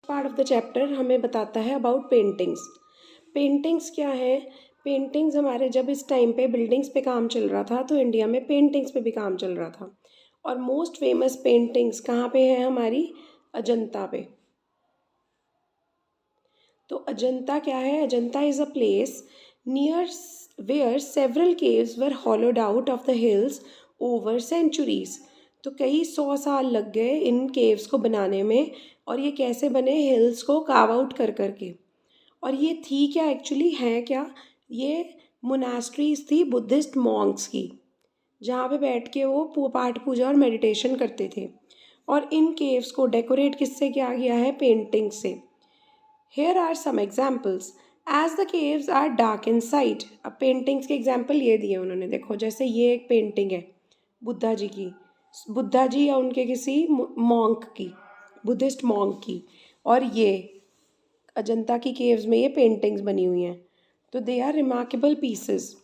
Part of the chapter हमें बताता है अबाउट पेंटिंग्स। पेंटिंग्स क्या है? पेंटिंग्स हमारे जब इस टाइम पे बिल्डिंग्स पे काम चल रहा था तो इंडिया में पेंटिंग्स पे भी काम चल रहा था। और मोस्ट फेमस पेंटिंग्स कहाँ पे है हमारी? अजंता पे। तो अजंता क्या है? Ajanta is a place near where several caves were hollowed out of the hills over centuries. तो कई 100 साल लग गए इन केव्स को बनाने में। और ये कैसे बने? हिल्स को कार्व आउट कर करके। और ये थी क्या एक्चुअली? है क्या? ये मोनास्ट्रीज थी बुद्धिस्ट मॉन्क्स की, जहाँ पे बैठ के वो पाठ पूजा और मेडिटेशन करते थे। और इन केव्स को डेकोरेट किससे किया गया है? पेंटिंग से। Here are some examples. As the caves are dark inside. अब पेंटिंग्स के एग्जाम्पल ये दिए उन्होंने, देखो जैसे ये एक पेंटिंग है बुद्धा जी की, बुद्धा जी या उनके किसी मॉन्क की, बुद्धिस्ट मॉन्क की। और ये अजंता की केव्स में ये पेंटिंग्स बनी हुई हैं। तो दे आर रिमार्केबल पीसेस।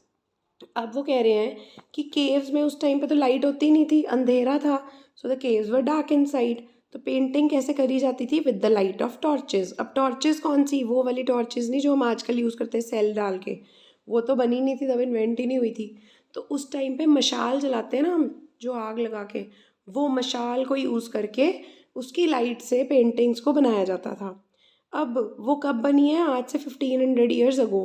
अब वो कह रहे हैं कि केव्स में उस टाइम पे तो लाइट होती नहीं थी, अंधेरा था। So the caves were dark inside. तो पेंटिंग कैसे करी जाती थी? With the light of torches. अब टॉर्चेस कौन सी? वो वाली टॉर्चेस नहीं जो हम आजकल यूज़ करते हैं सेल डाल के, वो तो बनी नहीं थी, तब इन्वेंट ही नहीं हुई थी। तो उस टाइम पे मशाल जलाते हैं ना हम, जो आग लगा के, वो मशाल को यूज़ करके उसकी लाइट से पेंटिंग्स को बनाया जाता था। अब वो कब बनी है? आज से 1500 ईयर्स अगो।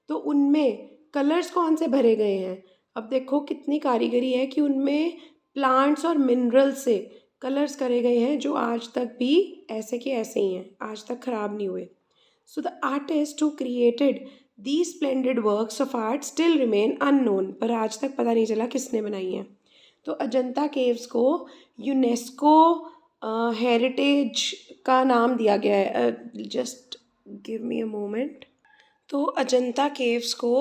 तो उनमें कलर्स कौन से भरे गए हैं? अब देखो कितनी कारीगरी है कि उनमें प्लांट्स और मिनरल्स से कलर्स करे गए हैं, जो आज तक भी ऐसे के ऐसे ही हैं, आज तक खराब नहीं हुए। So the artist who created the splendid works of art still remain unknown. पर आज तक पता नहीं चला किसने बनाई हैं। तो अजंता केव्स को यूनेस्को हेरिटेज का नाम दिया गया है। Just give me a moment. तो अजंता केव्स को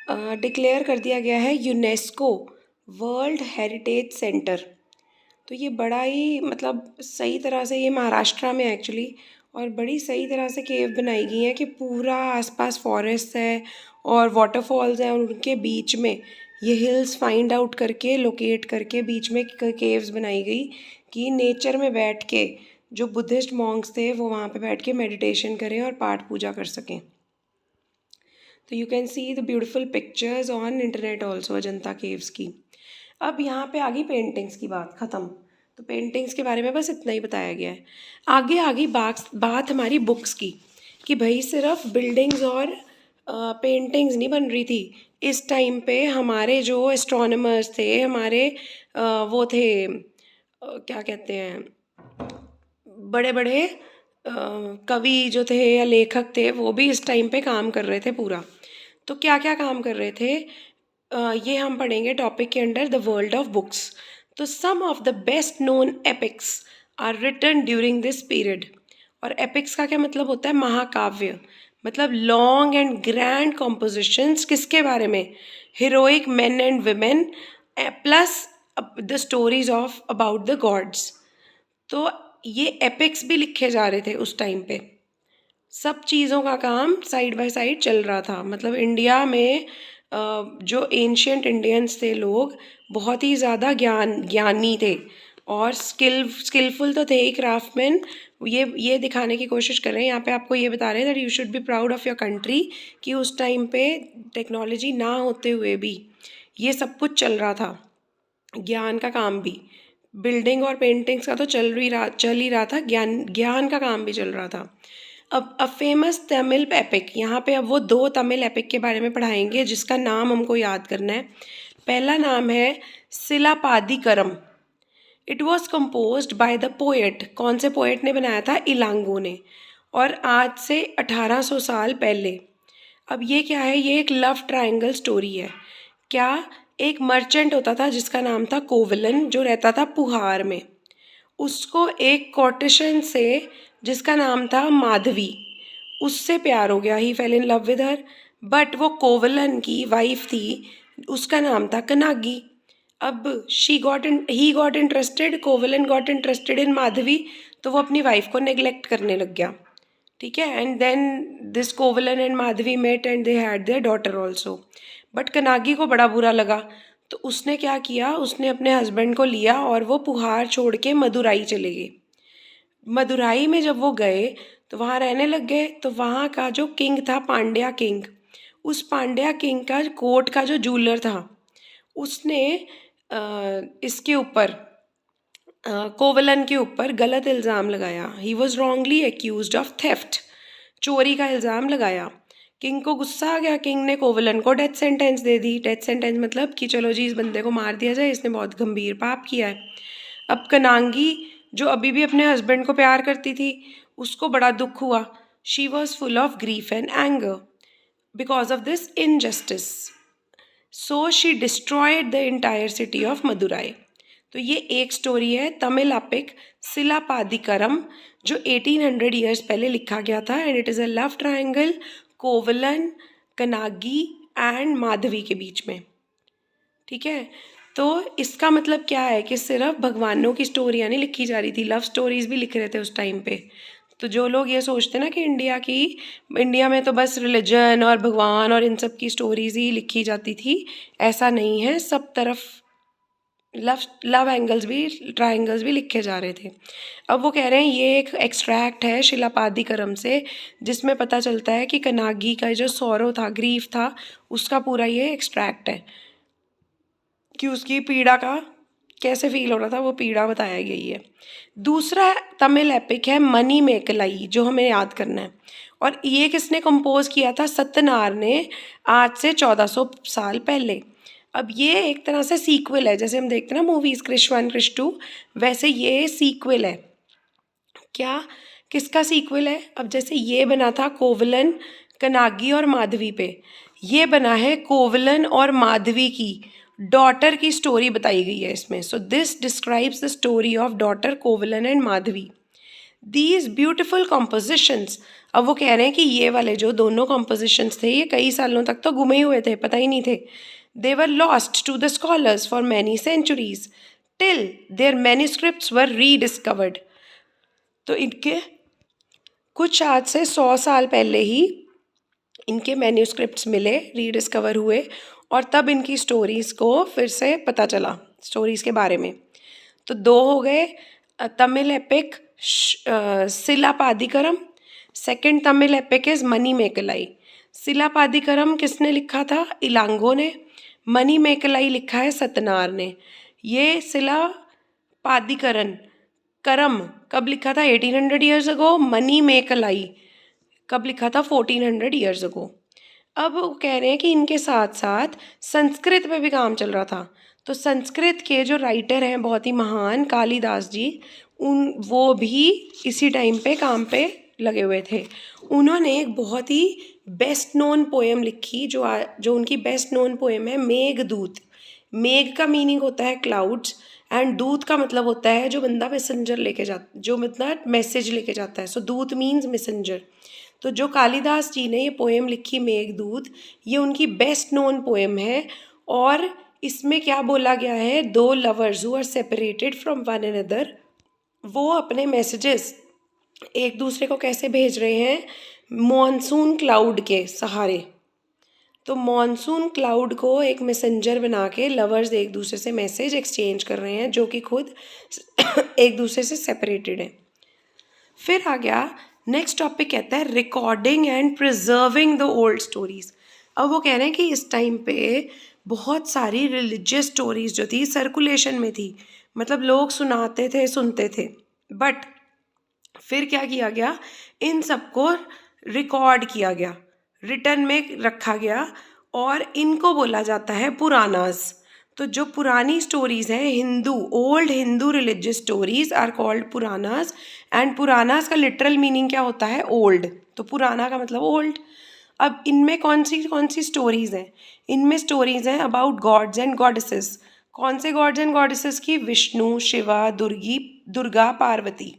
डिक्लेयर कर दिया गया है यूनेस्को वर्ल्ड हेरिटेज सेंटर। तो ये बड़ा ही मतलब सही तरह से, ये महाराष्ट्र में एक्चुअली, और बड़ी सही तरह से केव बनाई गई हैं कि पूरा आसपास फॉरेस्ट है और वाटरफॉल्स हैं, उनके बीच में ये हिल्स फाइंड आउट करके लोकेट करके बीच में केव्स बनाई गई कि नेचर में बैठ के जो बुद्धिस्ट मॉन्क्स थे वो वहाँ पे बैठ के मेडिटेशन करें और पाठ पूजा कर सकें। तो you can see the beautiful pictures on internet also Ajanta caves की। अब यहाँ पे आ गई पेंटिंग्स की बात, ख़त्म। तो पेंटिंग्स के बारे में बस इतना ही बताया गया है। आगे आ गई बात हमारी बुक्स की, कि भाई सिर्फ बिल्डिंग्स और पेंटिंग्स नहीं बन रही थी। इस टाइम पे हमारे जो एस्ट्रोनॉमर्स थे, हमारे वो थे क्या कहते हैं, बड़े बड़े कवि जो थे या लेखक थे, वो भी इस टाइम पे काम कर रहे थे पूरा। तो क्या क्या काम कर रहे थे ये हम पढ़ेंगे टॉपिक के under the world of books. तो some of the best known epics are written during this period. और एपिक्स का क्या मतलब होता है? महाकाव्य, मतलब लॉन्ग एंड ग्रैंड कॉम्पोजिशंस। किसके बारे में? Heroic main and women plus the stories of about the gods. तो ये एपिक्स भी लिखे जा रहे थे उस टाइम पे। सब चीज़ों का काम साइड बाय साइड चल रहा था। मतलब इंडिया में जो एंशियंट इंडियंस थे लोग, बहुत ही ज़्यादा ज्ञानी थे और स्किलफुल तो थे ही क्राफ्टमैन। ये दिखाने की कोशिश कर रहे हैं यहाँ पे, आपको ये बता रहे हैं that you should be proud of your country, कि उस टाइम पे टेक्नोलॉजी ना होते हुए भी ये सब कुछ चल रहा था। ज्ञान का काम भी, बिल्डिंग और पेंटिंग्स का तो चल ही रहा था, ज्ञान का काम भी चल रहा था। अब फेमस तमिल एपिक, यहाँ पे अब वो 2 तमिल एपिक के बारे में पढ़ाएंगे जिसका नाम हमको याद करना है। पहला नाम है Silappatikaram. It was composed by the poet. कौन से पोएट ने बनाया था? इलांगो ने। और आज से 1800 साल पहले। अब ये क्या है? ये एक लव ट्रायंगल स्टोरी है। क्या? एक मर्चेंट होता था जिसका नाम था कोवलन, जो रहता था पुहार में। उसको एक कॉर्टिशन से जिसका नाम था माधवी, उससे प्यार हो गया। He fell in love with her. But वो कोवलन की वाइफ थी, उसका नाम था कनागी। अब he got interested, कोवलन got interested in Madhavi, तो वो अपनी वाइफ को नेग्लेक्ट करने लग गया। ठीक है। And then this Kovalan and Madhavi met and they had their daughter also. But Kannagi को बड़ा बुरा लगा, तो उसने क्या किया? उसने अपने हस्बैंड को लिया और वो पुहार छोड़ के मदुराई चले गए। मदुराई में जब वो गए तो वहाँ रहने लग गए। तो वहाँ का जो किंग था, पांड्या किंग, उस पांड्या किंग का कोर्ट का जो जूलर था, उसने इसके ऊपर कोवलन के ऊपर गलत इल्ज़ाम लगाया। He was wrongly accused of theft, चोरी का इल्ज़ाम लगाया। किंग को गुस्सा आ गया, किंग ने कोवलन को डेथ सेंटेंस दे दी। डेथ सेंटेंस मतलब कि चलो जी इस बंदे को मार दिया जाए, इसने बहुत गंभीर पाप किया है। अब कनांगी जो अभी भी अपने हस्बैंड को प्यार करती थी, उसको बड़ा दुख हुआ। She was full of grief and anger because of this injustice, so she destroyed the entire city of Madurai. तो ये एक स्टोरी है, तमिल एपिक सिलापादिकरम, जो 1800 ईयर्स पहले लिखा गया था। And it is a love triangle Kovalan, Kannagi and Madhavi के बीच में। ठीक है, तो इसका मतलब क्या है कि सिर्फ भगवानों की स्टोरियाँ नहीं लिखी जा रही थी, लव स्टोरीज भी लिख रहे थे उस टाइम पे। तो जो लोग ये सोचते ना कि इंडिया में तो बस रिलीजन और भगवान और इन सब की स्टोरीज ही लिखी जाती थी, ऐसा नहीं है। सब तरफ लव एंगल्स भी, ट्रायंगल्स भी लिखे जा रहे थे। अब वो कह रहे हैं ये एक एक्सट्रैक्ट है शिलापादिकरम से, जिसमें पता चलता है कि कनागी का जो सौरो था, ग्रीफ था, उसका पूरा ये एक्सट्रैक्ट है कि उसकी पीड़ा का कैसे फील हो रहा था, वो पीड़ा बताया गई है। दूसरा तमिल एपिक है मनी मेकलाई, जो हमें याद करना है। और ये किसने कंपोज किया था? सत्यनार ने, आज से 1400 साल पहले। अब ये एक तरह से सीक्वल है, जैसे हम देखते हैं ना मूवीज़ क्रिश 1 क्रिश 2, वैसे ये सीक्वल है। क्या, किसका सीक्वल है? अब जैसे ये बना था कोवलन, कनागी और माधवी पे, ये बना है कोवलन और माधवी की डॉटर की स्टोरी बताई गई है इसमें। So this describes the story of daughter कोवलन and Madhavi. These beautiful compositions, अब वो कह रहे हैं कि ये वाले जो दोनों कॉम्पोजिशंस थे, ये कई सालों तक तो गुमे हुए थे, पता ही नहीं थे। They were lost to the scholars for many centuries till their manuscripts were rediscovered. तो इनके कुछ आज से 100 साल पहले ही इनके मैन्युस्क्रिप्ट्स मिले, रीडिस्कवर हुए, और तब इनकी स्टोरीज़ को फिर से पता चला, स्टोरीज़ के बारे में। तो दो हो गए Tamil epic Silappatikaram, second Tamil epic is Manimekalai. Silappatikaram किसने लिखा था? इलांगो ने। मनी मेकलाई लिखा है सतनार ने। ये सिलापादिकरन करम कब लिखा था? 1800 ईयर्स अगो। मनी मेकलाई कब लिखा था? 1400 ईयर्स अगो। अब वो कह रहे हैं कि इनके साथ साथ संस्कृत पे भी काम चल रहा था। तो संस्कृत के जो राइटर हैं बहुत ही महान, कालिदास जी, वो भी इसी टाइम पे काम पे लगे हुए थे। उन्होंने एक बहुत ही बेस्ट नोन पोएम लिखी, जो उनकी बेस्ट नोन पोएम है मेघदूत। मेघ का मीनिंग होता है क्लाउड्स, एंड दूत का मतलब होता है जो बंदा मैसेंजर लेके जाता, जो मतलब मैसेज लेके जाता है। सो दूत मीन्स मैसेंजर। तो जो कालिदास जी ने ये पोएम लिखी मेघदूत, ये उनकी बेस्ट नोन पोएम है। और इसमें क्या बोला गया है? दो lovers who are separated from one another, वो अपने मैसेजेस एक दूसरे को कैसे भेज रहे हैं? मॉनसून क्लाउड के सहारे। तो मॉनसून क्लाउड को एक मैसेंजर बना के लवर्स एक दूसरे से मैसेज एक्सचेंज कर रहे हैं, जो कि खुद एक दूसरे से सेपरेटेड है। फिर आ गया नेक्स्ट टॉपिक, कहता है recording and preserving the old stories. अब वो कह रहे हैं कि इस टाइम पे बहुत सारी रिलीजियस स्टोरीज जो थी सर्कुलेशन में थी, मतलब लोग सुनाते थे, सुनते थे। बट फिर क्या किया गया? इन सबको रिकॉर्ड किया गया, रिटर्न में रखा गया, और इनको बोला जाता है पुरानास। तो जो पुरानी स्टोरीज हैं, old Hindu religious stories are called Puranas. And Puranas का लिटरल मीनिंग क्या होता है? ओल्ड। तो पुराना का मतलब ओल्ड। अब इनमें कौन सी स्टोरीज हैं? इनमें स्टोरीज हैं अबाउट गॉड्स एंड गॉडेसेस। कौन से गॉड्स एंड गॉडेसेस की? विष्णु, शिवा, दुर्गा, पार्वती।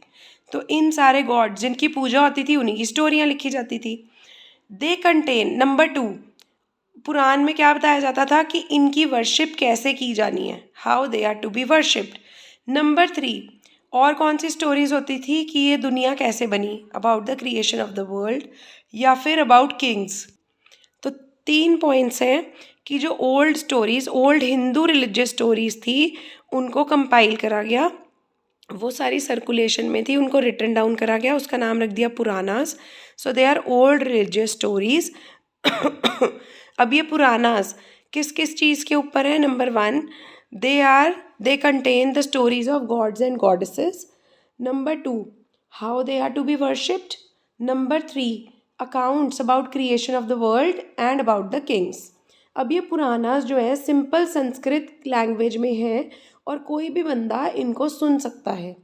तो इन सारे गॉड्स जिनकी पूजा होती थी, उन्हीं की स्टोरियाँ लिखी जाती थी। दे कंटेन, नंबर 2, पुराण में क्या बताया जाता था कि इनकी वर्शिप कैसे की जानी है, how they are to be worshipped. Number 3, और कौन सी स्टोरीज होती थी कि ये दुनिया कैसे बनी, about the creation of the world, या फिर अबाउट किंग्स। तो 3 पॉइंट्स हैं कि जो ओल्ड हिंदू रिलीजियस स्टोरीज थी, उनको कंपाइल करा गया वो सारी सर्कुलेशन में थी, उनको रिटन डाउन करा गया, उसका नाम रख दिया Puranas. So they are old religious stories. अब ये पुरानास किस किस चीज़ के ऊपर है? Number 1, they contain the stories of gods and goddesses. Number 2, how they are to be worshipped. Number 3, accounts about creation of the world and about the kings. अब ये पुरानास जो है सिंपल संस्कृत लैंग्वेज में है और कोई भी बंदा इनको सुन सकता है,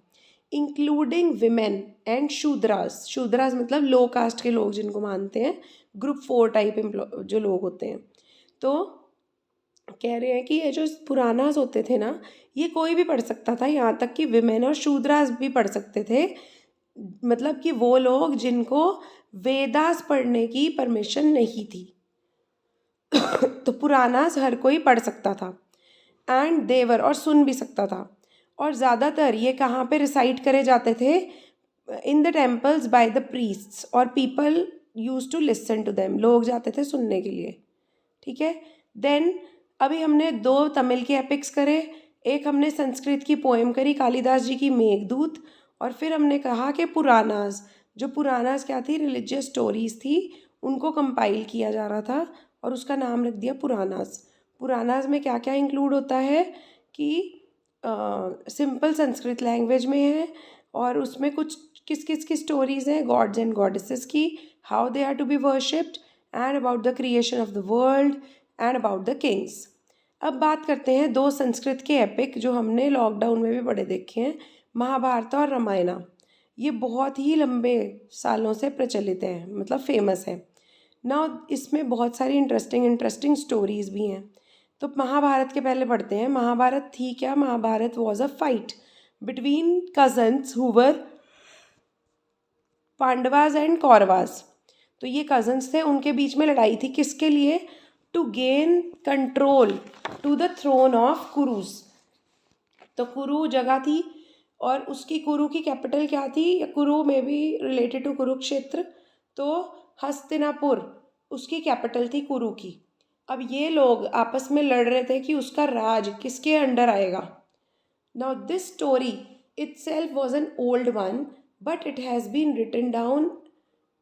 including women and Shudras. Shudras मतलब लो कास्ट के लोग जिनको मानते हैं, ग्रुप 4 टाइप जो लोग होते हैं. तो कह रहे हैं कि ये जो पुरानास होते थे ना, ये कोई भी पढ़ सकता था, यहाँ तक कि विमेन और शूद्रास भी पढ़ सकते थे. मतलब कि वो लोग जिनको वेदास पढ़ने की परमिशन नहीं थी. तो पुरानास हर कोई पढ़ सकता था एंड देवर, और सुन भी सकता था. और ज़्यादातर ये कहाँ पे रिसाइट करे जाते थे? In the temples by the priests, और people use to listen to them. लोग जाते थे सुनने के लिए. ठीक है. देन अभी हमने 2 तमिल के एपिक्स करे, एक हमने संस्कृत की पोएम करी कालिदास जी की मेघदूत, और फिर हमने कहा कि पुरानास, जो पुरानास क्या थी? रिलीजियस स्टोरीज थी, उनको कंपाइल किया जा रहा था और उसका नाम रख दिया पुरानास. पुरानास में क्या क्या इंक्लूड होता है कि सिंपल संस्कृत लैंग्वेज में है, और उसमें कुछ किस किस की स्टोरीज हैं? गॉड्स एंड गॉडेसेस की, how they are to be worshipped, and about the creation of the world and about the kings. अब बात करते हैं 2 संस्कृत के एपिक जो हमने लॉकडाउन में भी पढ़े देखे हैं, महाभारत और रामायणा. ये बहुत ही लंबे सालों से प्रचलित हैं, मतलब फेमस है ना. इसमें बहुत सारी इंटरेस्टिंग स्टोरीज भी हैं. तो महाभारत के पहले पढ़ते हैं. महाभारत थी क्या? Mahabharat was a fight between cousins who were Pandavas and Kauravas. तो ये कजन्स थे, उनके बीच में लड़ाई थी. किसके लिए? To gain control to the throne of Kurus. तो कुरु जगह थी, और उसकी कुरु की कैपिटल क्या थी? कुरु में भी रिलेटेड टू कुरुक्षेत्र. तो हस्तिनापुर उसकी कैपिटल थी कुरु की. अब ये लोग आपस में लड़ रहे थे कि उसका राज किसके अंडर आएगा. Now this story itself was an old one, but it has been written down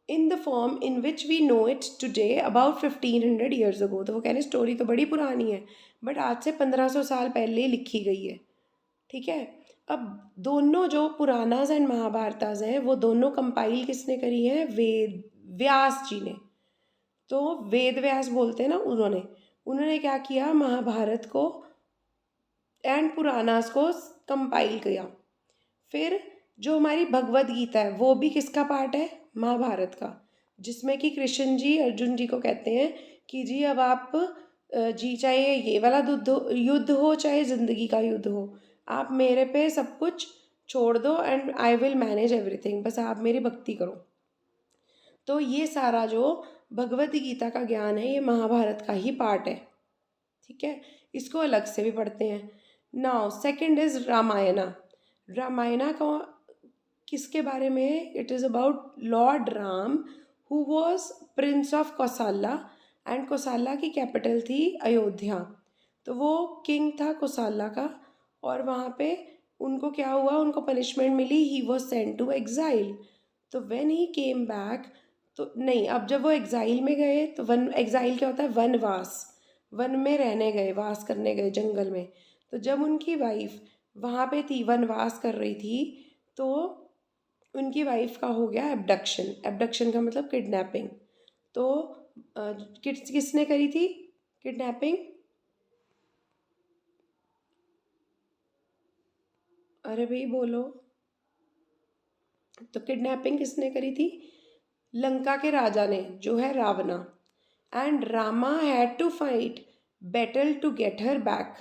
in the form in which we know it today about 1500 years ago. तो वो कह रहे स्टोरी तो बड़ी पुरानी है, बट आज से 1500 साल पहले लिखी गई है. ठीक है. अब दोनों जो पुरानास एंड महाभारतास हैं, वो दोनों कंपाइल किसने करी है? व्यास जी ने. तो वेद व्यास बोलते हैं ना, उन्होंने क्या किया? महाभारत को एंड पुरानास को कंपाइल किया. फिर जो हमारी भगवद गीता है वो भी किसका पार्ट है? महाभारत का, जिसमें कि कृष्ण जी अर्जुन जी को कहते हैं कि जी अब आप जी चाहे ये वाला युद्ध हो चाहे ज़िंदगी का युद्ध हो, आप मेरे पे सब कुछ छोड़ दो and I will manage everything, बस आप मेरी भक्ति करो. तो ये सारा जो भगवद गीता का ज्ञान है ये महाभारत का ही पार्ट है. ठीक है. इसको अलग से भी पढ़ते हैं. Now second is Ramayana. Ramayana का किसके बारे में है? It is about Lord Ram who was prince of Kausala, and Kausala की कैपिटल थी अयोध्या. तो वो किंग था कौसाला का, और वहाँ पे उनको क्या हुआ? उनको पनिशमेंट मिली. He was sent to exile. तो व्हेन ही केम बैक, तो नहीं, अब जब वो एग्जाइल में गए तो एग्जाइल क्या होता है? वनवास. वन में रहने गए, वास करने गए जंगल में. तो जब उनकी वाइफ वहाँ पे थी, वनवास कर रही थी, तो उनकी वाइफ का हो गया एब्डक्शन. एब्डक्शन का मतलब किडनैपिंग. तो किसने करी थी किडनैपिंग? अरे भाई बोलो. तो किडनैपिंग किसने करी थी? लंका के राजा ने, जो है Ravana. And Rama had to fight battle to get her back.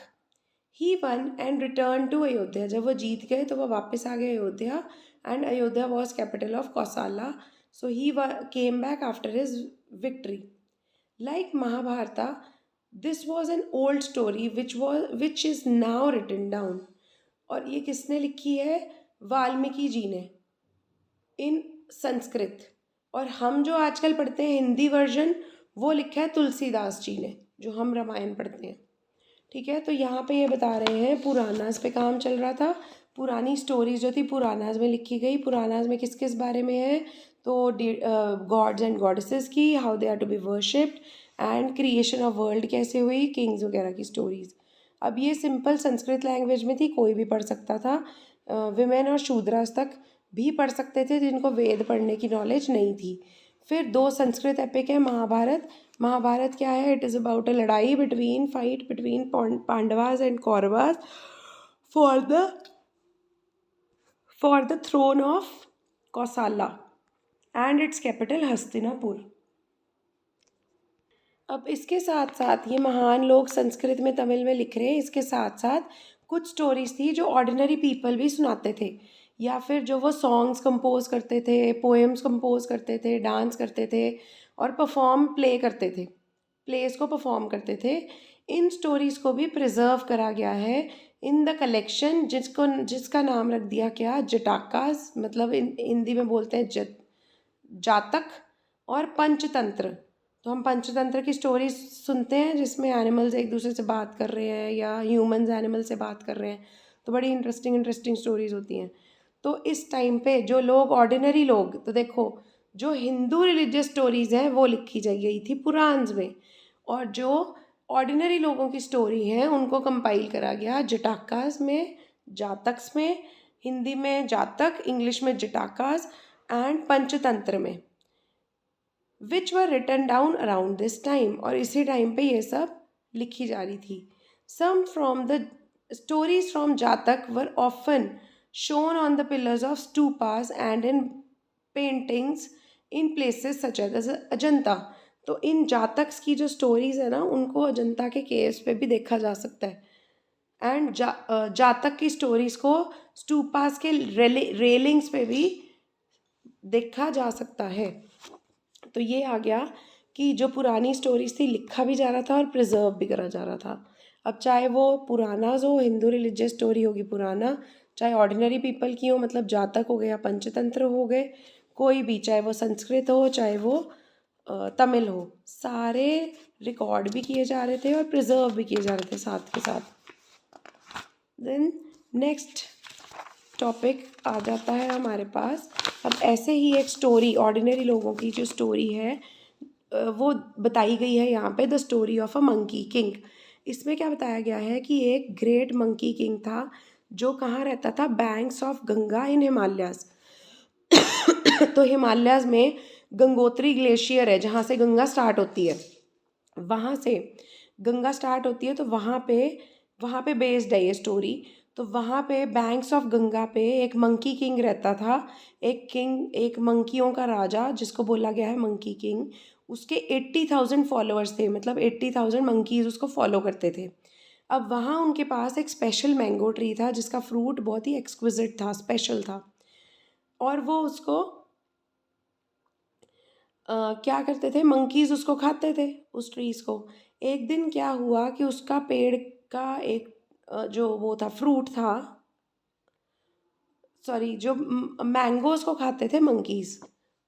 He won and return to Ayodhya. जब वो जीत गए तो वो वापस आ गए Ayodhya, and Ayodhya was capital of Kausala. So he came back after his victory. Like Mahabharata, this was an old story which is now written down. और ये किसने लिखी है? वाल्मीकि जी ने, इन संस्कृत. और हम जो आजकल पढ़ते हैं हिंदी वर्जन, वो लिखा है तुलसीदास जी ने, जो हम रामायण पढ़ते हैं. ठीक है. तो यहाँ पे ये बता रहे हैं पुरानास पे काम चल रहा था. पुरानी स्टोरीज जो थी पुरानाज में लिखी गई। पुरानाज में किस किस बारे में है, तो गॉड्स एंड गॉडेसेस की, how they are to be worshipped, and creation of world कैसे हुई, किंग्स वगैरह की स्टोरीज। अब ये सिंपल संस्कृत लैंग्वेज में थी, कोई भी पढ़ सकता था। विमेन और शूद्रास तक भी पढ़ सकते थे जिनको वेद पढ़ने की नॉलेज नहीं थी। फिर 2 संस्कृत एपिक है महाभारत। महाभारत क्या है, इट इज़ अबाउट अ लड़ाई fight between Pandavas and Kauravas for the throne of Kausala and its capital Hastinapur. अब इसके साथ साथ ये महान लोग संस्कृत में तमिल में लिख रहे हैं, इसके साथ साथ कुछ स्टोरीज थी जो ऑर्डिनरी पीपल भी सुनाते थे, या फिर जो वो सॉन्ग्स कंपोज करते थे, पोएम्स कंपोज करते थे, डांस करते थे और प्ले करते थे, प्लेस को परफॉर्म करते थे। इन स्टोरीज को भी प्रिजर्व करा गया है इन द कलेक्शन, जिसका नाम रख दिया गया जटाकास, मतलब हिंदी में बोलते हैं जातक, और पंचतंत्र। तो हम पंचतंत्र की स्टोरीज सुनते हैं जिसमें एनिमल्स एक दूसरे से बात कर रहे हैं या ह्यूमंस एनिमल से बात कर रहे हैं, तो बड़ी इंटरेस्टिंग स्टोरीज होती हैं। तो इस टाइम पे जो लोग ऑर्डिनरी लोग, तो देखो जो हिंदू रिलीजियस स्टोरीज हैं वो लिखी गई थी पुराण्स में, और जो ऑर्डिनरी लोगों की स्टोरी हैं उनको कंपाइल करा गया जटाकास में, जातक्स में, हिंदी में जातक, इंग्लिश में जटाकास, एंड पंचतंत्र में, which were written down around this time. और इसी टाइम पे ये सब लिखी जा रही थी। Some from the stories from Jataka were often shown on the pillars of stupas and in paintings in places such as Ajanta. तो इन जातक्स की जो स्टोरीज है ना, उनको अजंता के केव्स पे भी देखा जा सकता है। एंड जातक की स्टोरीज को स्टूपास के रेलिंग्स पे भी देखा जा सकता है। तो ये आ गया कि जो पुरानी स्टोरीज थी लिखा भी जा रहा था और प्रिजर्व भी करा जा रहा था। अब चाहे वो पुराना हो, हिंदू रिलीजियस स्टोरी होगी पुराना, चाहे ऑर्डिनरी पीपल की हो, मतलब जातक हो गए या पंचतंत्र हो गए, कोई भी, चाहे वो संस्कृत हो चाहे वो तमिल हो, सारे रिकॉर्ड भी किए जा रहे थे और प्रिजर्व भी किए जा रहे थे साथ के साथ। देन नेक्स्ट टॉपिक आ जाता है हमारे पास। अब ऐसे ही एक स्टोरी ऑर्डिनरी लोगों की जो स्टोरी है वो बताई गई है यहाँ पे, the story of a monkey king. इसमें क्या बताया गया है कि एक ग्रेट मंकी किंग था जो कहाँ रहता था, बैंक्स ऑफ गंगा इन हिमालयाज। तो हिमालयाज में गंगोत्री ग्लेशियर है जहाँ से गंगा स्टार्ट होती है, वहाँ से गंगा स्टार्ट होती है, तो वहाँ पे बेस्ड है ये स्टोरी। तो वहाँ पे बैंक्स ऑफ गंगा पे एक मंकी किंग रहता था, एक मंकियों का राजा जिसको बोला गया है मंकी किंग। उसके 80,000 फॉलोअर्स थे, मतलब 80,000 मंकीज उसको फॉलो करते थे। अब वहाँ उनके पास एक स्पेशल मैंगो ट्री था जिसका फ्रूट बहुत ही एक्सक्विजिट था, स्पेशल था, और वो उसको क्या करते थे, मंकीज उसको खाते थे उस ट्रीज को। एक दिन क्या हुआ कि उसका पेड़ का एक जो वो था फ्रूट था, सॉरी, जो मैंगोज को खाते थे मंकीज,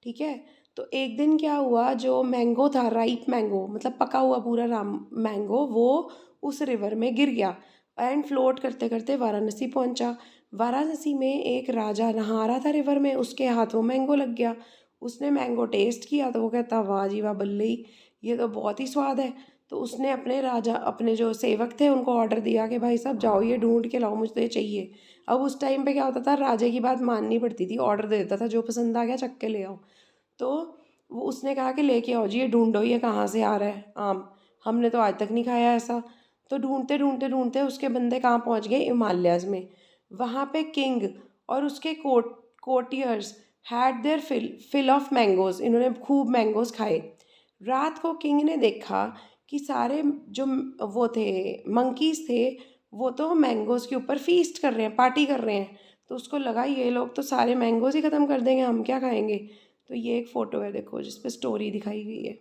ठीक है। तो एक दिन क्या हुआ, जो मैंगो था, राइप मैंगो, मतलब पका हुआ पूरा मैंगो, वो उस रिवर में गिर गया एंड फ्लोट करते करते वाराणसी पहुंचा। वाराणसी में एक राजा नहा रहा था रिवर में, उसके हाथ वो मैंगो लग गया। उसने मैंगो टेस्ट किया तो वो कहता, वाह जी वाह बल्ले, ये तो बहुत ही स्वाद है। तो उसने अपने जो सेवक थे उनको ऑर्डर दिया कि भाई साहब जाओ ये ढूंढ के लाओ, मुझे चाहिए। अब उस टाइम पे क्या होता था, राजे की बात माननी पड़ती थी, ऑर्डर दे देता था, जो पसंद आ गया चख के ले आओ। तो वो उसने कहा कि लेके आओ जी, ये ढूंढो ये कहाँ से आ रहा है आम, हमने तो आज तक नहीं खाया ऐसा। तो ढूंढते ढूंढते ढूंढते उसके बंदे कहाँ पहुँच गए, हिमालयाज में। वहाँ पे किंग और उसके courtiers had their fill of mangoes, इन्होंने खूब मैंगोज खाए। रात को किंग ने देखा कि सारे जो वो थे मंकीज थे वो तो मैंगोज के ऊपर फीस्ट कर रहे हैं, पार्टी कर रहे हैं। तो उसको लगा ये लोग तो सारे मैंगोज ही ख़त्म कर देंगे, हम क्या खाएंगे। तो ये एक फ़ोटो है देखो जिस पे स्टोरी दिखाई गई है।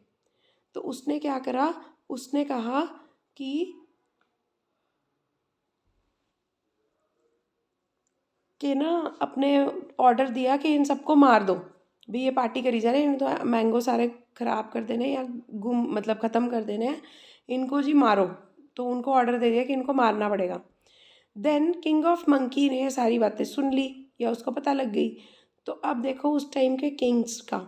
तो उसने क्या करा, उसने कहा कि ना अपने ऑर्डर दिया कि इन सबको मार दो, भी ये पार्टी करी जा रही है, इन्हें तो मैंगो सारे ख़राब कर देने या मतलब ख़त्म कर देने हैं, इनको जी मारो। तो उनको ऑर्डर दे दिया कि इनको मारना पड़ेगा। देन किंग ऑफ मंकी ने ये सारी बातें सुन ली या उसको पता लग गई। तो अब देखो उस टाइम के किंग्स का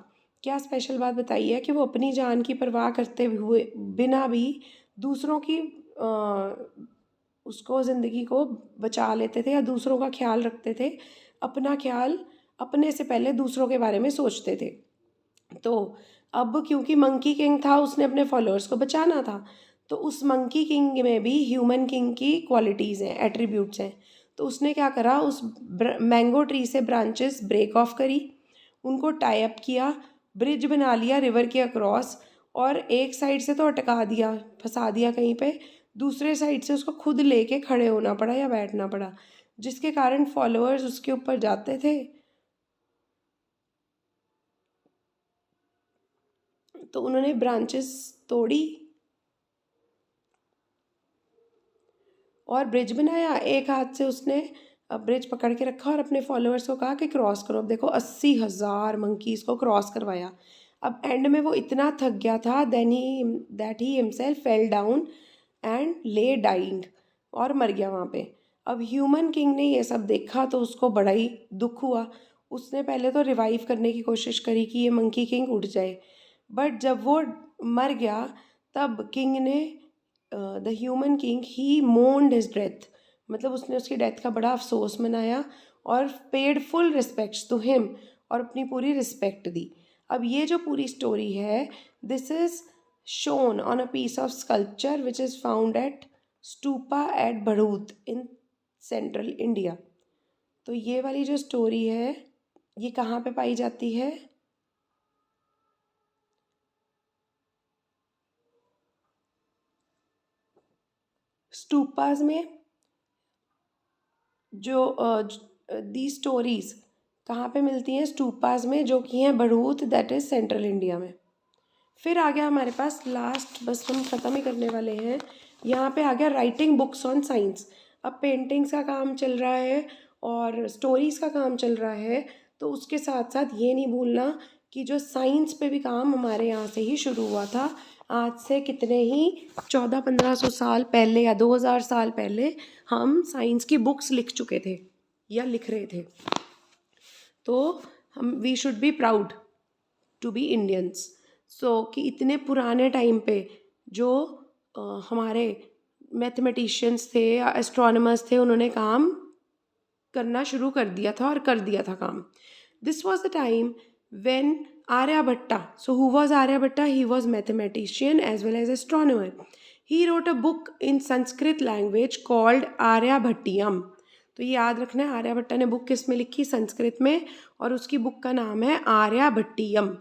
क्या स्पेशल बात बताई है कि वो अपनी जान की परवाह करते हुए बिना भी दूसरों की उसको ज़िंदगी को बचा लेते थे या दूसरों का ख्याल रखते थे। अपना ख्याल अपने से पहले दूसरों के बारे में सोचते थे। तो अब क्योंकि मंकी किंग था, उसने अपने फॉलोअर्स को बचाना था, तो उस मंकी किंग में भी ह्यूमन किंग की क्वालिटीज़ हैं, एट्रीब्यूट्स हैं। तो उसने क्या करा, उस मैंगो ट्री से ब्रांचेस ब्रेक ऑफ करी, उनको टाई अप किया, ब्रिज बना लिया रिवर के अक्रॉस, और एक साइड से तो अटका दिया, फंसा दिया कहीं पे, दूसरे साइड से उसको खुद लेके खड़े होना पड़ा या बैठना पड़ा, जिसके कारण फॉलोअर्स उसके ऊपर जाते थे तो उन्होंने ब्रांचेस तोड़ी और ब्रिज बनाया। एक हाथ से उसने ब्रिज पकड़ के रखा और अपने फॉलोअर्स को कहा कि क्रॉस करो। अब देखो 80,000 मंकीज़ को क्रॉस करवाया। अब एंड में वो इतना थक गया था that he himself fell down and ले डाइंग, और मर गया वहाँ पे। अब ह्यूमन किंग ने ये सब देखा तो उसको बड़ा ही दुख हुआ। उसने पहले तो रिवाइव करने की कोशिश करी कि ये मंकी किंग उठ जाए, बट जब वो मर गया तब किंग ने the human king he mourned his death, मतलब उसने उसकी डेथ का बड़ा अफसोस मनाया और paid full respects to him, और अपनी पूरी रिस्पेक्ट दी। अब ये जो पूरी स्टोरी है, this is shown on a piece of sculpture which is found at stupa at Bharuch in central India. तो ये वाली जो स्टोरी है ये कहाँ पे पाई जाती है? स्टूपाज में। जो दी स्टोरीज कहाँ पे मिलती हैं? स्टूपाज में, जो कि हैं Bharuch, that is central India में। फिर आ गया हमारे पास लास्ट, बस हम ख़त्म ही करने वाले हैं, यहाँ पे आ गया राइटिंग बुक्स ऑन साइंस। अब पेंटिंग्स का काम चल रहा है और स्टोरीज़ का काम चल रहा है, तो उसके साथ साथ ये नहीं भूलना कि जो साइंस पे भी काम हमारे यहाँ से ही शुरू हुआ था। आज से कितने ही 1400-1500 साल पहले या 2000 साल पहले हम साइंस की बुक्स लिख चुके थे या लिख रहे थे। तो हम we should be proud to be Indians. So कि इतने पुराने टाइम पे जो हमारे मैथमेटिशियंस थे या एस्ट्रोनॉमर्स थे, उन्होंने काम करना शुरू कर दिया था और कर दिया था काम। This was the time when Aryabhatta, so who was Aryabhatta? He was mathematician as well as astronomer. He wrote a book in Sanskrit language called Aryabhatiyam. तो ये याद रखना है, आर्यभट्टा ने बुक किस में लिखी? संस्कृत में, और उसकी बुक का नाम है आर्यभट्टियम।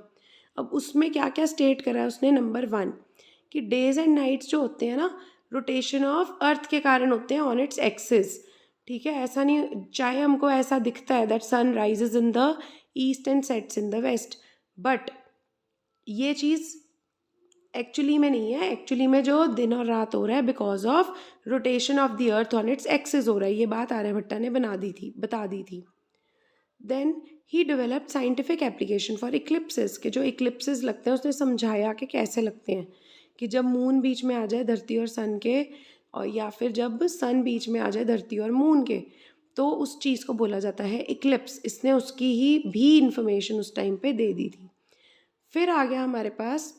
अब उसमें क्या क्या स्टेट करा है उसने? नंबर 1 कि डेज एंड नाइट्स जो होते हैं ना, रोटेशन ऑफ अर्थ के कारण होते हैं ऑन इट्स एक्सिस। ठीक है, ऐसा नहीं, चाहे हमको ऐसा दिखता है that sun rises in the east and sets in the west, but ये चीज़ एक्चुअली में नहीं है। एक्चुअली में जो दिन और रात हो रहा है because of rotation of the earth on its axis हो रहा है। ये बात आर्यभट्टा ने बता दी थी। Then he developed scientific application for eclipses, के जो इक्लिप्सेस लगते हैं उसने समझाया कि कैसे लगते हैं, कि जब मून बीच में आ जाए धरती और सन के, और या फिर जब सन बीच में आ जाए धरती और मून के, तो उस चीज़ को बोला जाता है इक्लिप्स। इसने उसकी ही भी इंफॉर्मेशन उस टाइम पे दे दी थी। फिर आ गया हमारे पास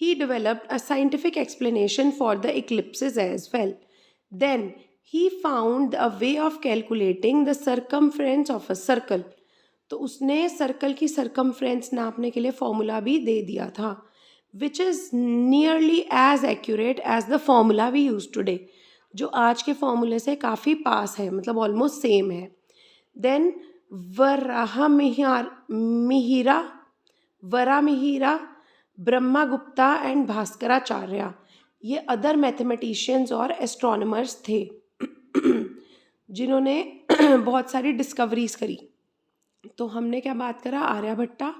he developed a scientific explanation for the eclipses as well. Then he found a way of calculating the circumference of a circle. तो उसने सर्कल की सर्कमफ्रेंस नापने के लिए फॉर्मूला भी दे दिया था, which is nearly as accurate as the formula we use today, जो आज के फॉर्मूले से काफ़ी पास है, मतलब ऑलमोस्ट सेम है। देन वरामिहिरा, ब्रह्मगुप्ता एंड भास्कराचार्य, ये अदर मैथमेटिशियंस और एस्ट्रोनॉमर्स थे जिन्होंने बहुत सारी डिस्कवरीज करी। तो हमने क्या बात करा? आर्यभट्टा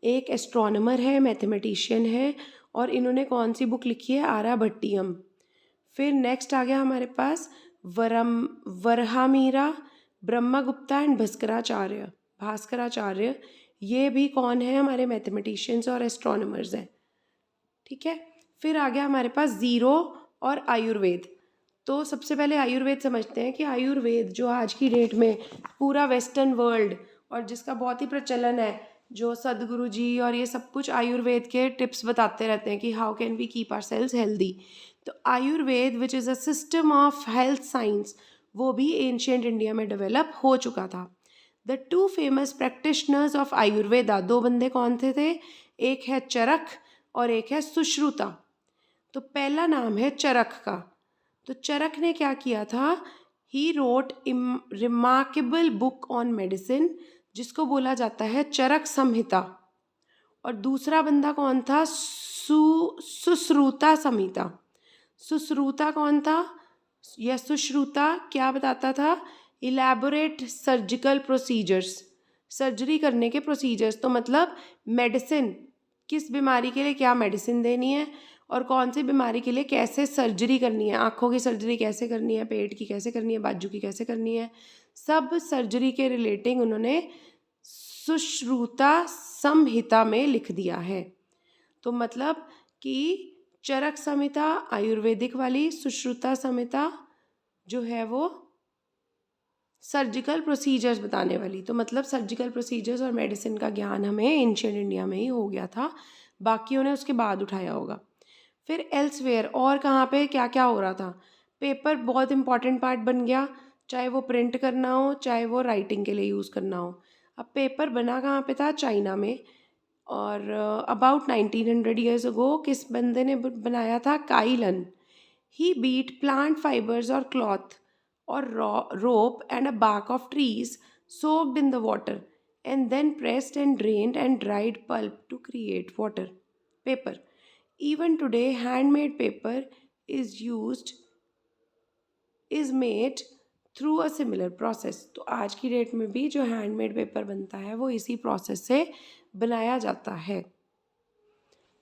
एक एस्ट्रोनॉमर है, मैथमेटिशियन है, और इन्होंने कौन सी बुक लिखी है? आर्यभट्टियम। फिर नेक्स्ट आ गया हमारे पास वरहामीरा, ब्रह्मगुप्ता एंड भास्कराचार्य। ये भी कौन है? हमारे मैथमेटिशियंस और एस्ट्रोनॉमर्स हैं। ठीक है। फिर आ गया हमारे पास ज़ीरो और आयुर्वेद। तो सबसे पहले आयुर्वेद समझते हैं कि आयुर्वेद जो आज की डेट में पूरा वेस्टर्न वर्ल्ड और जिसका बहुत ही प्रचलन है, जो सदगुरु जी और ये सब कुछ आयुर्वेद के टिप्स बताते रहते हैं कि how can we keep our cells healthy. तो Ayurveda which is a system of health science, वो भी एंशियंट इंडिया में डेवलप हो चुका था। The two famous practitioners of Ayurveda, दो बंदे कौन थे? एक है चरक और एक है सुश्रुता। तो पहला नाम है चरक का। तो चरक ने क्या किया था? He wrote remarkable book on medicine, जिसको बोला जाता है चरक संहिता। और दूसरा बंदा कौन था? सुश्रुता संहिता। सुश्रुता कौन था? यह सुश्रुता क्या बताता था? इलैबोरेट सर्जिकल प्रोसीजर्स, सर्जरी करने के प्रोसीजर्स। तो मतलब मेडिसिन, किस बीमारी के लिए क्या मेडिसिन देनी है और कौन सी बीमारी के लिए कैसे सर्जरी करनी है, आँखों की सर्जरी कैसे करनी है, पेट की कैसे करनी है, बाजू की कैसे करनी है, सब सर्जरी के रिलेटिंग उन्होंने सुश्रुता संहिता में लिख दिया है। तो मतलब कि चरक संहिता आयुर्वेदिक वाली, सुश्रुता संहिता जो है वो सर्जिकल प्रोसीजर्स बताने वाली। तो मतलब सर्जिकल प्रोसीजर्स और मेडिसिन का ज्ञान हमें एंशियंट इंडिया में ही हो गया था, बाकियों ने उसके बाद उठाया होगा। फिर एल्सवेयर और कहाँ पे क्या क्या हो रहा था? पेपर बहुत इंपॉर्टेंट पार्ट बन गया, चाहे वो प्रिंट करना हो चाहे वो राइटिंग के लिए यूज़ करना हो। अब पेपर बना कहाँ पे था? चाइना में। और अबाउट 1900 ईयर्स अगो किस बंदे ने बनाया था? काइलन। ही बीट प्लांट फाइबर्स और क्लॉथ और rope and a bark of trees soaked in the water and then pressed and drained and dried pulp to create paper. Even today, handmade paper is made through a similar process. तो आज की date में भी जो handmade paper बनता है वो इसी प्रोसेस से बनाया जाता है।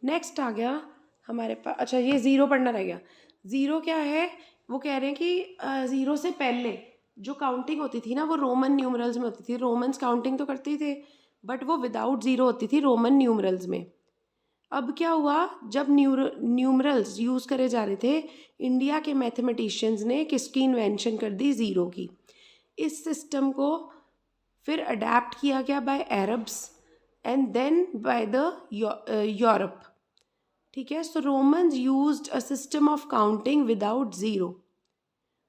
नेक्स्ट आ गया हमारे पास, अच्छा ये ज़ीरो पढ़ना रह गया। ज़ीरो क्या है? वो कह रहे हैं कि ज़ीरो से पहले जो काउंटिंग होती थी ना वो रोमन न्यूमरल्स में होती थी। रोमन्स काउंटिंग तो करते ही थे बट वो विदाउट ज़ीरो होती थी रोमन न्यूमरल्स में। अब क्या हुआ? जब न्यूमरल्स यूज़ करे जा रहे थे, इंडिया के मैथमेटिशियंस ने किसकी इन्वेंशन कर दी? ज़ीरो की। इस सिस्टम को फिर अडेप्ट किया गया by Arabs and then by the Europe. ठीक है, so Romans used a system of counting without zero.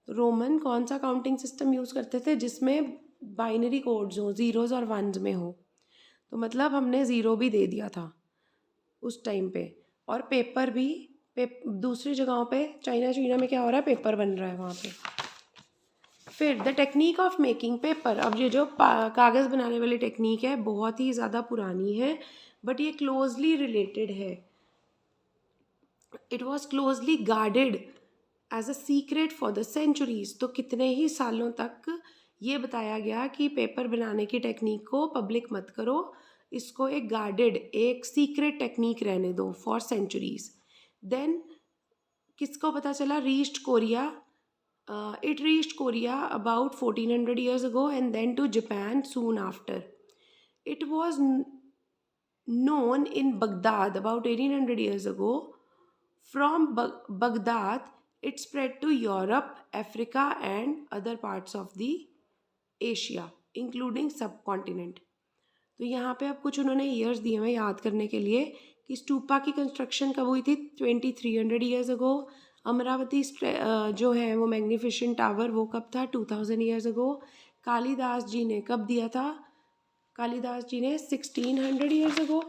Roman कौन सा काउंटिंग सिस्टम यूज़ करते थे? जिसमें बाइनरी कोड्स हो, ज़ीरोज़ और वंस में हो। तो मतलब हमने ज़ीरो भी दे दिया था उस टाइम पे। और पेपर भी दूसरी जगहों पे चाइना में क्या हो रहा है? पेपर बन रहा है वहाँ पे। फिर the technique of making paper. अब ये जो कागज़ बनाने वाली टेक्निक है बहुत ही ज़्यादा पुरानी है बट ये क्लोजली रिलेटेड है। It was closely guarded as a secret for the centuries. तो कितने ही सालों तक ये बताया गया कि पेपर बनाने की टेक्निक को पब्लिक मत करो, इसको एक गार्डेड, एक सीक्रेट टेक्निक रहने दो फॉर सेंचुरीज। देन किसको पता चला? Reached Korea. It reached Korea about 1400 years ago and then to Japan soon after. It was known in Baghdad about 1800 years ago. From Baghdad, it spread to Europe, Africa, and other parts of the Asia, including subcontinent. तो यहाँ पे अब कुछ उन्होंने years दिए हुए याद करने के लिए कि स्टूपा की कंस्ट्रक्शन कब हुई थी? 2300 ईयर्स अगो। अमरावती जो है वो मैग्निफिसेंट टावर वो कब था? 2000 ईयर्स अगो। कालिदास जी ने कब दिया था? कालिदास जी ने 1600 ईयर्स अगो।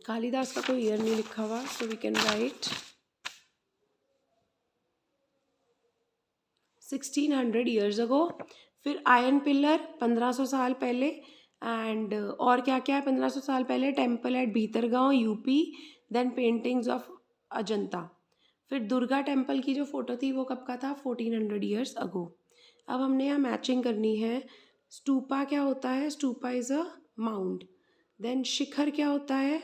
कालिदास का कोई ईयर नहीं लिखा हुआ, so we can write 1600 years ago. फिर आयरन पिलर 1500 साल पहले। एंड और क्या क्या है 1500 साल पहले? Temple at Bhitargaon UP, then paintings of Ajanta. फिर दुर्गा टेम्पल की जो फोटो थी वो कब का था? 1400 ईयर्स अगो। अब हमने यहाँ मैचिंग करनी है। स्टूपा क्या होता है? Stupa is a mount. Then shikhara क्या होता है?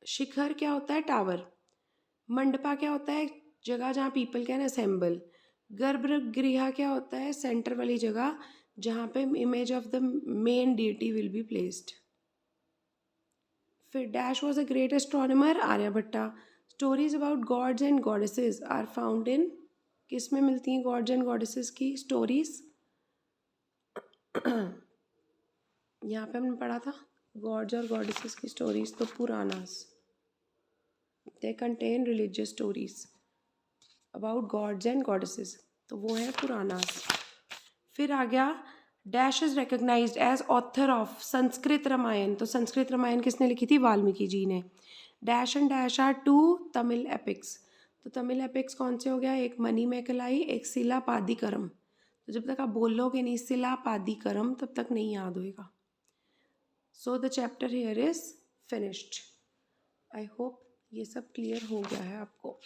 शिखर क्या होता है? टावर। मंडपा क्या होता है? जगह जहाँ पीपल कैन असेंबल। गर्भगृह क्या होता है? सेंटर वाली जगह जहाँ पे image of the main deity will be placed. फिर dash was a great astronomer, Aryabhatta. Stories about gods and goddesses are found in, किस में मिलती हैं गॉड्स एंड गॉडेसेस की स्टोरीज? यहाँ पे हमने पढ़ा था गॉड्स और गॉडेसेस की स्टोरीज, तो Puranas, they contain religious stories about gods and goddesses, तो वो है पुरानास। फिर आ गया dash is recognized as author of Sanskrit Ramayana. तो संस्कृत रामायण किसने लिखी थी? वाल्मीकि जी ने। Dash and dash are 2 Tamil epics. तो तमिल एपिक्स कौन से हो गया? एक मणिमेकलाई, एक शिलापादिकरम। तो जब तक आप बोलोगे नहीं शिलापादिकरम तब तक नहीं याद होएगा। So the chapter here is finished. I hope ये सब क्लियर हो गया है आपको।